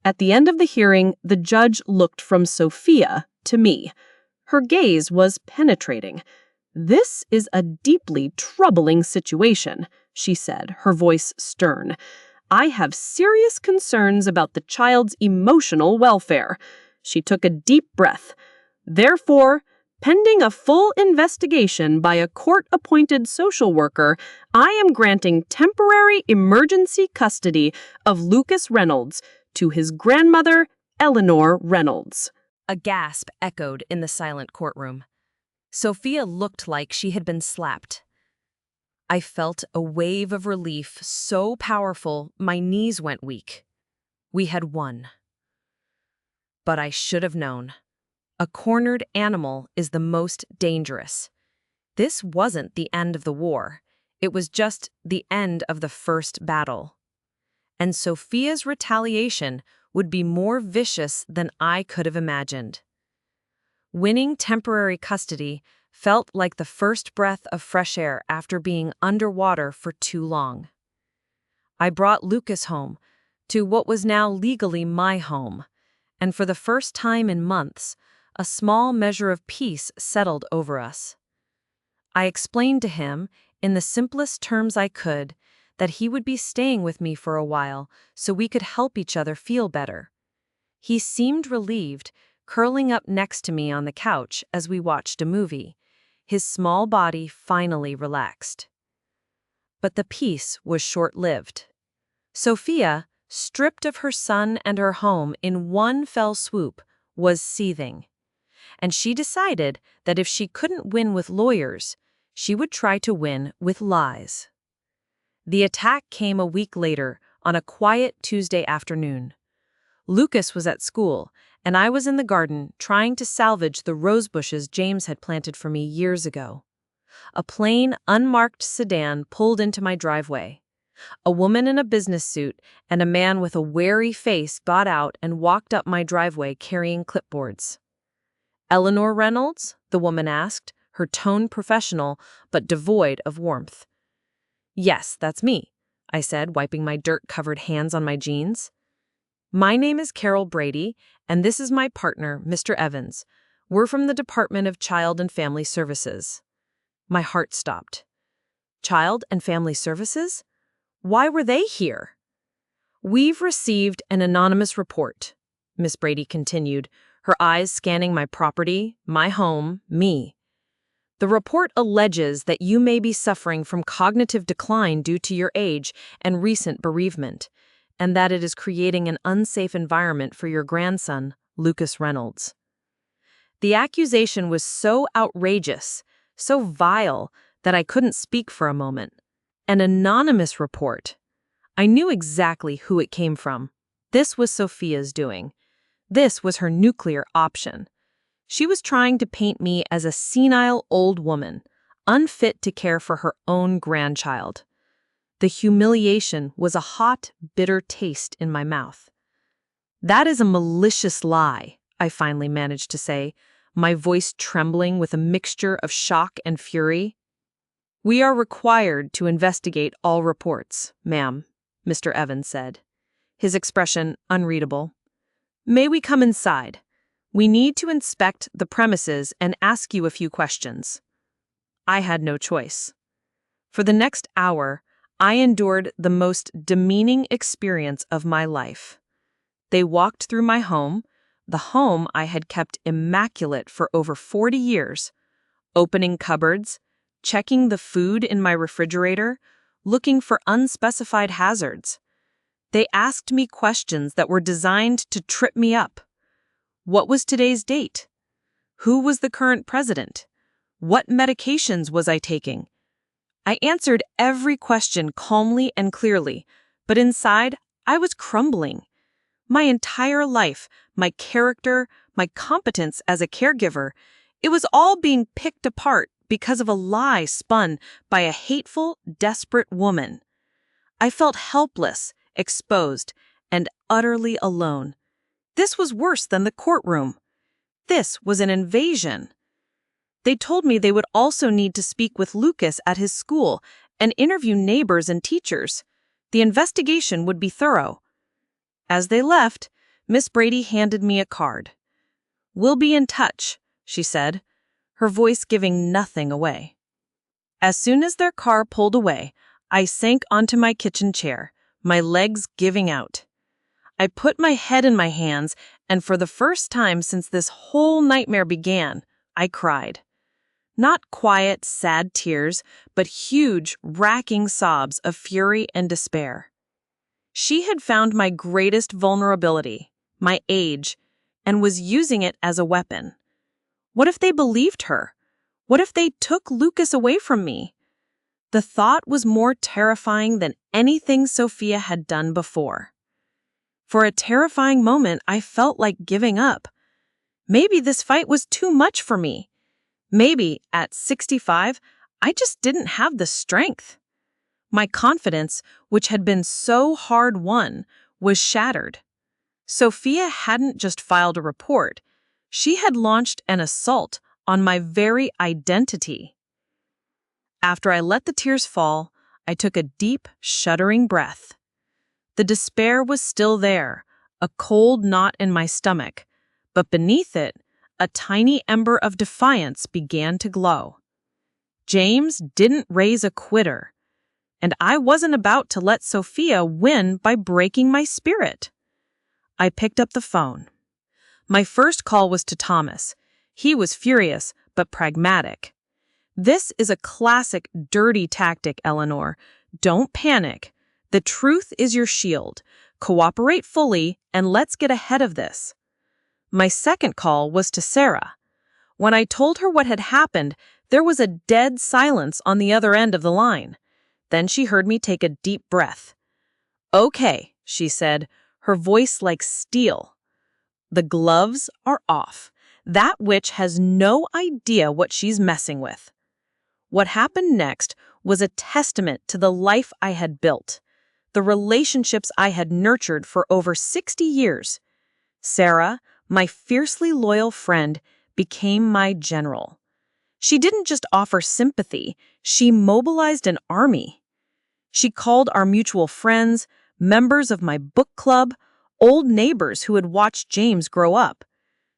At the end of the hearing, the judge looked from Sophia to me. Her gaze was penetrating. "This is a deeply troubling situation," she said, her voice stern. "I have serious concerns about the child's emotional welfare." She took a deep breath. "Therefore, pending a full investigation by a court-appointed social worker, I am granting temporary emergency custody of Lucas Reynolds to his grandmother, Eleanor Reynolds." A gasp echoed in the silent courtroom. Sophia looked like she had been slapped. I felt a wave of relief so powerful my knees went weak. We had won. But I should have known. A cornered animal is the most dangerous. This wasn't the end of the war. It was just the end of the first battle. And Sophia's retaliation would be more vicious than I could have imagined. Winning temporary custody felt like the first breath of fresh air after being underwater for too long. I brought Lucas home, to what was now legally my home, and for the first time in months, a small measure of peace settled over us. I explained to him, in the simplest terms I could, that he would be staying with me for a while so we could help each other feel better. He seemed relieved, curling up next to me on the couch as we watched a movie, his small body finally relaxed. But the peace was short-lived. Sophia, stripped of her son and her home in one fell swoop, was seething. And she decided that if she couldn't win with lawyers, she would try to win with lies. The attack came a week later, on a quiet Tuesday afternoon. Lucas was at school, and I was in the garden trying to salvage the rose bushes James had planted for me years ago. A plain, unmarked sedan pulled into my driveway. A woman in a business suit and a man with a wary face got out and walked up my driveway carrying clipboards. "Eleanor Reynolds?" the woman asked, her tone professional but devoid of warmth. "Yes, that's me," I said, wiping my dirt-covered hands on my jeans. "My name is Carol Brady, and this is my partner, Mr. Evans. We're from the Department of Child and Family Services." My heart stopped. Child and Family Services? Why were they here? "We've received an anonymous report," Miss Brady continued, her eyes scanning my property, my home, me. "The report alleges that you may be suffering from cognitive decline due to your age and recent bereavement, and that it is creating an unsafe environment for your grandson, Lucas Reynolds." The accusation was so outrageous, so vile, that I couldn't speak for a moment. An anonymous report. I knew exactly who it came from. This was Sophia's doing. This was her nuclear option. She was trying to paint me as a senile old woman, unfit to care for her own grandchild. The humiliation was a hot, bitter taste in my mouth. "That is a malicious lie," I finally managed to say, my voice trembling with a mixture of shock and fury. "We are required to investigate all reports, ma'am," Mr. Evans said. his expression unreadable. "May we come inside? We need to inspect the premises and ask you a few questions." I had no choice. For the next hour, I endured the most demeaning experience of my life. They walked through my home, the home I had kept immaculate for over 40 years, opening cupboards, checking the food in my refrigerator, looking for unspecified hazards. They asked me questions that were designed to trip me up. What was today's date? Who was the current president? What medications was I taking? I answered every question calmly and clearly, but inside, I was crumbling. My entire life, my character, my competence as a caregiver, it was all being picked apart because of a lie spun by a hateful, desperate woman. I felt helpless, exposed, and utterly alone. This was worse than the courtroom. This was an invasion. They told me they would also need to speak with Lucas at his school and interview neighbors and teachers. The investigation would be thorough. As they left, Miss Brady handed me a card. "We'll be in touch," she said, her voice giving nothing away. As soon as their car pulled away, I sank onto my kitchen chair, my legs giving out. I put my head in my hands, and for the first time since this whole nightmare began, I cried. Not quiet, sad tears, but huge, racking sobs of fury and despair. She had found my greatest vulnerability, my age, and was using it as a weapon. What if they believed her? What if they took Lucas away from me? The thought was more terrifying than anything Sophia had done before. For a terrifying moment, I felt like giving up. Maybe this fight was too much for me. Maybe, at 65, I just didn't have the strength. My confidence, which had been so hard-won, was shattered. Sophia hadn't just filed a report. She had launched an assault on my very identity. After I let the tears fall, I took a deep, shuddering breath. The despair was still there, a cold knot in my stomach, but beneath it, a tiny ember of defiance began to glow. James didn't raise a quitter, and I wasn't about to let Sophia win by breaking my spirit. I picked up the phone. My first call was to Thomas. He was furious, but pragmatic. "This is a classic dirty tactic, Eleanor. Don't panic. The truth is your shield. Cooperate fully, and let's get ahead of this." My second call was to Sarah. When I told her what had happened, there was a dead silence on the other end of the line. Then she heard me take a deep breath. "Okay," she said, her voice like steel. "The gloves are off. That witch has no idea what she's messing with." What happened next was a testament to the life I had built, the relationships I had nurtured for over 60 years. Sarah, my fiercely loyal friend, became my general. She didn't just offer sympathy, she mobilized an army. She called our mutual friends, members of my book club, old neighbors who had watched James grow up.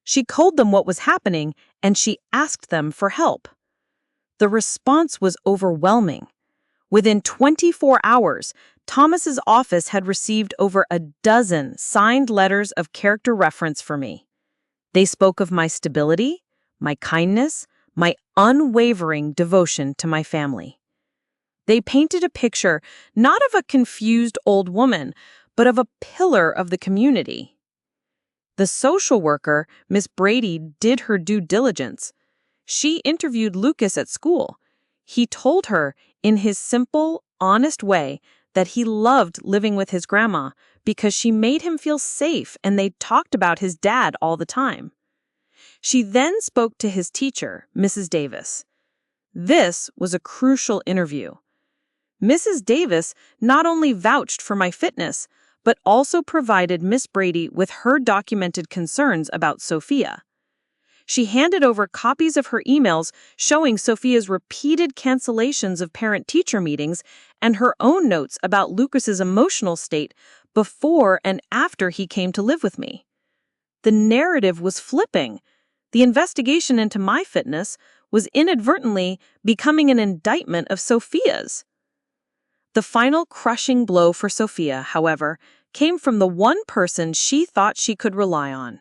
She told them what was happening, and she asked them for help. The response was overwhelming. Within 24 hours, Thomas's office had received over a dozen signed letters of character reference for me. They spoke of my stability, my kindness, my unwavering devotion to my family. They painted a picture not of a confused old woman, but of a pillar of the community. The social worker, Miss Brady, did her due diligence. She interviewed Lucas at school. He told her, in his simple, honest way, that he loved living with his grandma because she made him feel safe and they talked about his dad all the time. She then spoke to his teacher, Mrs. Davis. This was a crucial interview. Mrs. Davis not only vouched for my fitness, but also provided Miss Brady with her documented concerns about Sophia. She handed over copies of her emails showing Sophia's repeated cancellations of parent-teacher meetings and her own notes about Lucas's emotional state, before and after he came to live with me. The narrative was flipping. The investigation into my fitness was inadvertently becoming an indictment of Sophia's. The final crushing blow for Sophia, however, came from the one person she thought she could rely on: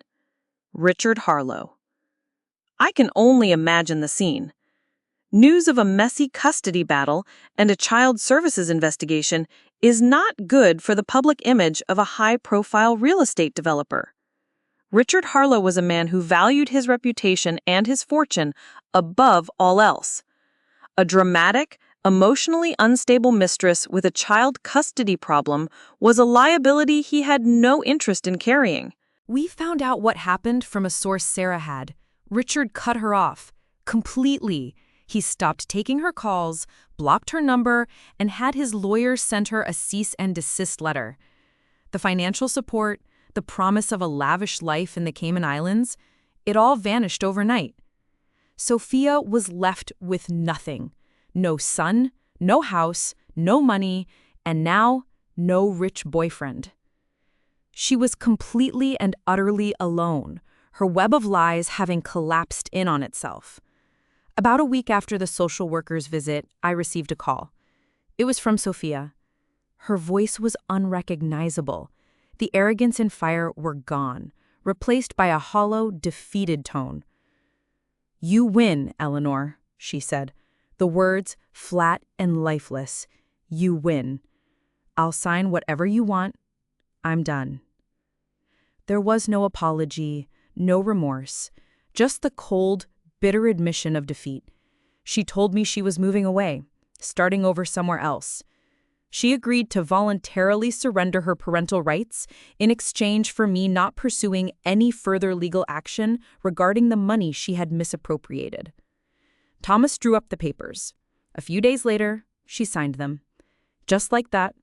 Richard Harlow. I can only imagine the scene. News of a messy custody battle and a child services investigation is not good for the public image of a high-profile real estate developer. Richard Harlow was a man who valued his reputation and his fortune above all else. A dramatic, emotionally unstable mistress with a child custody problem was a liability he had no interest in carrying. We found out what happened from a source Sarah had. Richard cut her off. Completely. He stopped taking her calls, blocked her number, and had his lawyer send her a cease and desist letter. The financial support, the promise of a lavish life in the Cayman Islands, it all vanished overnight. Sophia was left with nothing. No son, no house, no money, and now, no rich boyfriend. She was completely and utterly alone, her web of lies having collapsed in on itself. About a week after the social worker's visit, I received a call. It was from Sophia. Her voice was unrecognizable. The arrogance and fire were gone, replaced by a hollow, defeated tone. "You win, Eleanor," she said. The words, flat and lifeless. "You win. I'll sign whatever you want. I'm done." There was no apology, no remorse, just the cold, bitter admission of defeat. She told me she was moving away, starting over somewhere else. She agreed to voluntarily surrender her parental rights in exchange for me not pursuing any further legal action regarding the money she had misappropriated. Thomas drew up the papers. A few days later, she signed them. Just like that,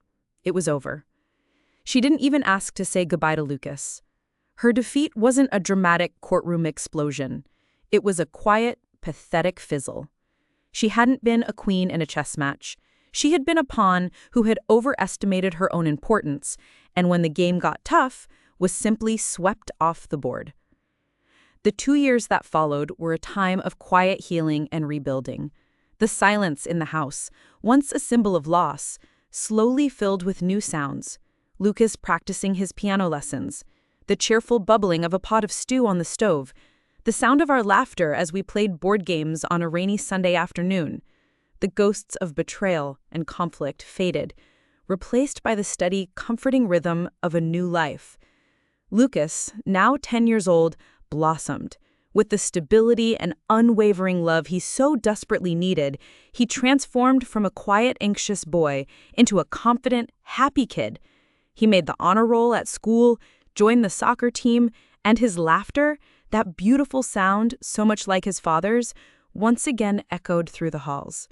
it was over. She didn't even ask to say goodbye to Lucas. Her defeat wasn't a dramatic courtroom explosion. It was a quiet, pathetic fizzle. She hadn't been a queen in a chess match. She had been a pawn who had overestimated her own importance, and when the game got tough, was simply swept off the board. The 2 years that followed were a time of quiet healing and rebuilding. The silence in the house, once a symbol of loss, slowly filled with new sounds. Lucas practicing his piano lessons, the cheerful bubbling of a pot of stew on the stove, the sound of our laughter as we played board games on a rainy Sunday afternoon. The ghosts of betrayal and conflict faded, replaced by the steady, comforting rhythm of a new life. Lucas, now 10 years old, blossomed. With the stability and unwavering love he so desperately needed, he transformed from a quiet, anxious boy into a confident, happy kid. He made the honor roll at school, joined the soccer team, and his laughter, that beautiful sound so much like his father's, once again echoed through the halls.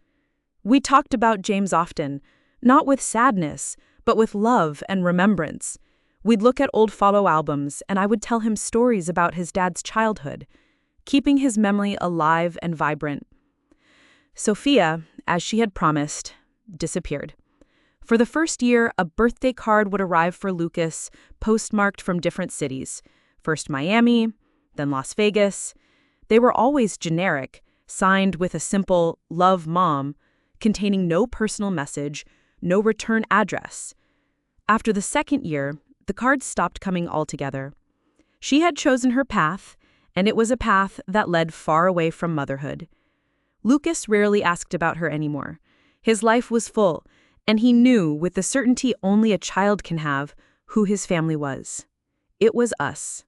We talked about James often, not with sadness, but with love and remembrance. We'd look at old photo albums, and I would tell him stories about his dad's childhood, keeping his memory alive and vibrant. Sophia, as she had promised, disappeared. For the first year, a birthday card would arrive for Lucas, postmarked from different cities. First Miami, then Las Vegas. They were always generic, signed with a simple "Love, Mom," containing no personal message, no return address. After the second year, the cards stopped coming altogether. She had chosen her path, and it was a path that led far away from motherhood. Lucas rarely asked about her anymore. His life was full, and he knew, with the certainty only a child can have, who his family was. It was us.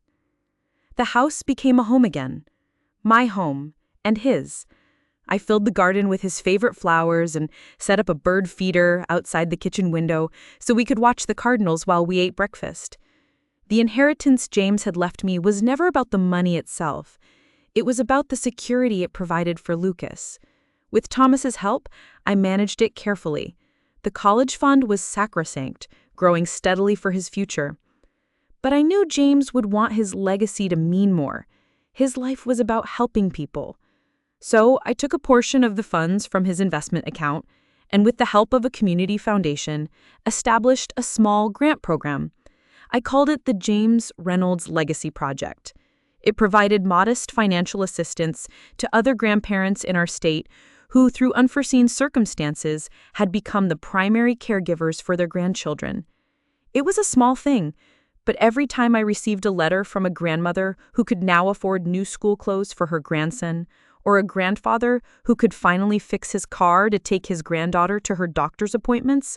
The house became a home again. My home, and his. I filled the garden with his favorite flowers and set up a bird feeder outside the kitchen window so we could watch the cardinals while we ate breakfast. The inheritance James had left me was never about the money itself. It was about the security it provided for Lucas. With Thomas's help, I managed it carefully. The college fund was sacrosanct, growing steadily for his future. But I knew James would want his legacy to mean more. His life was about helping people. So I took a portion of the funds from his investment account and, with the help of a community foundation, established a small grant program. I called it the James Reynolds Legacy Project. It provided modest financial assistance to other grandparents in our state who, through unforeseen circumstances, had become the primary caregivers for their grandchildren. It was a small thing, but every time I received a letter from a grandmother who could now afford new school clothes for her grandson, or a grandfather who could finally fix his car to take his granddaughter to her doctor's appointments,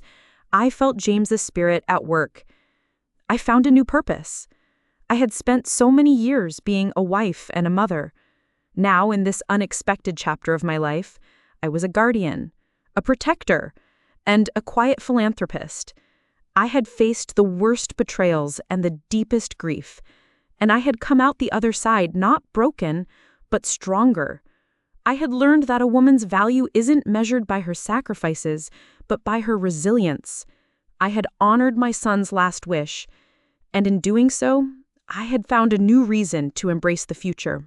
I felt James's spirit at work. I found a new purpose. I had spent so many years being a wife and a mother. Now, in this unexpected chapter of my life, I was a guardian, a protector, and a quiet philanthropist. I had faced the worst betrayals and the deepest grief, and I had come out the other side not broken, but stronger. I had learned that a woman's value isn't measured by her sacrifices, but by her resilience. I had honored my son's last wish, and in doing so, I had found a new reason to embrace the future.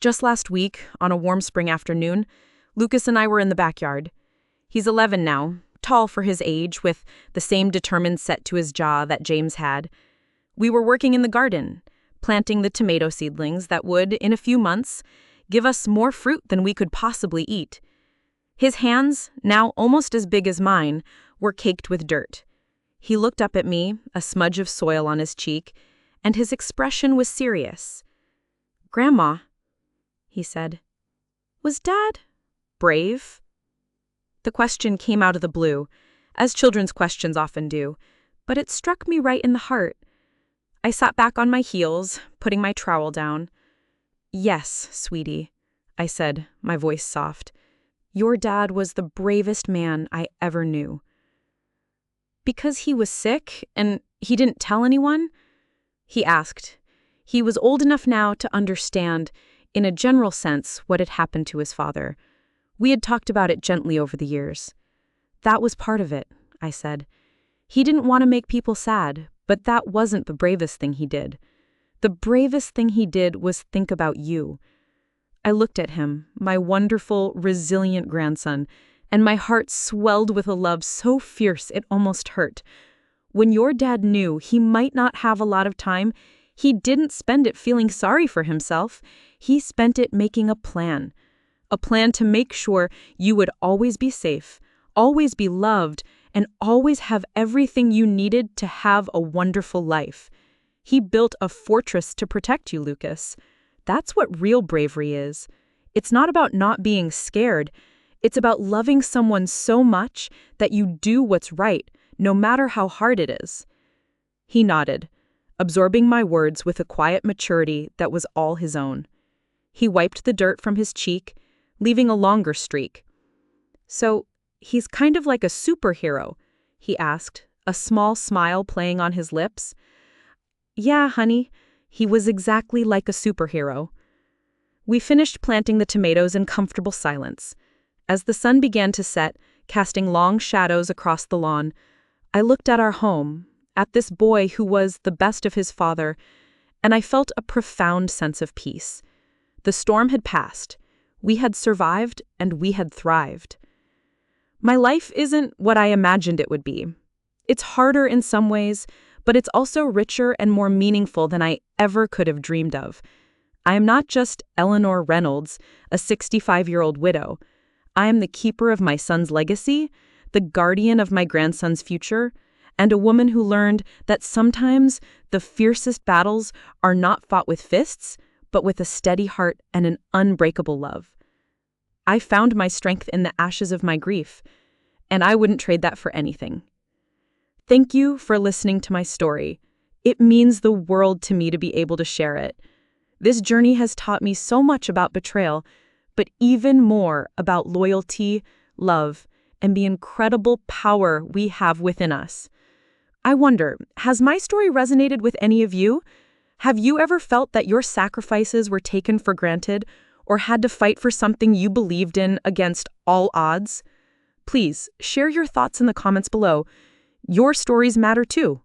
Just last week, on a warm spring afternoon, Lucas and I were in the backyard. He's 11 now, tall for his age, with the same determined set to his jaw that James had. We were working in the garden, planting the tomato seedlings that would, in a few months, give us more fruit than we could possibly eat. His hands, now almost as big as mine, were caked with dirt. He looked up at me, a smudge of soil on his cheek, and his expression was serious. "Grandma," he said, "was Dad brave?" The question came out of the blue, as children's questions often do, but it struck me right in the heart. I sat back on my heels, putting my trowel down. "Yes, sweetie," I said, my voice soft. "Your dad was the bravest man I ever knew." "Because he was sick, and he didn't tell anyone?" he asked. He was old enough now to understand, in a general sense, what had happened to his father. We had talked about it gently over the years. "That was part of it," I said. "He didn't want to make people sad, but that wasn't the bravest thing he did. The bravest thing he did was think about you." I looked at him, my wonderful, resilient grandson, and my heart swelled with a love so fierce it almost hurt. When your dad knew he might not have a lot of time, he didn't spend it feeling sorry for himself. He spent it making a plan to make sure you would always be safe, always be loved, and always have everything you needed to have a wonderful life. He built a fortress to protect you, Lucas. That's what real bravery is. It's not about not being scared. It's about loving someone so much that you do what's right, no matter how hard it is. He nodded, absorbing my words with a quiet maturity that was all his own. He wiped the dirt from his cheek, leaving a longer streak. "So, he's kind of like a superhero?" he asked, a small smile playing on his lips. "Yeah, honey, he was exactly like a superhero." We finished planting the tomatoes in comfortable silence. As the sun began to set, casting long shadows across the lawn, I looked at our home, at this boy who was the best of his father, and I felt a profound sense of peace. The storm had passed. We had survived, and we had thrived. My life isn't what I imagined it would be. It's harder in some ways, but it's also richer and more meaningful than I ever could have dreamed of. I am not just Eleanor Reynolds, a 65-year-old widow. I am the keeper of my son's legacy, the guardian of my grandson's future, and a woman who learned that sometimes the fiercest battles are not fought with fists, but with a steady heart and an unbreakable love. I found my strength in the ashes of my grief, and I wouldn't trade that for anything. Thank you for listening to my story. It means the world to me to be able to share it. This journey has taught me so much about betrayal, but even more about loyalty, love, and the incredible power we have within us. I wonder, has my story resonated with any of you? Have you ever felt that your sacrifices were taken for granted or had to fight for something you believed in against all odds? Please share your thoughts in the comments below. Your stories matter too.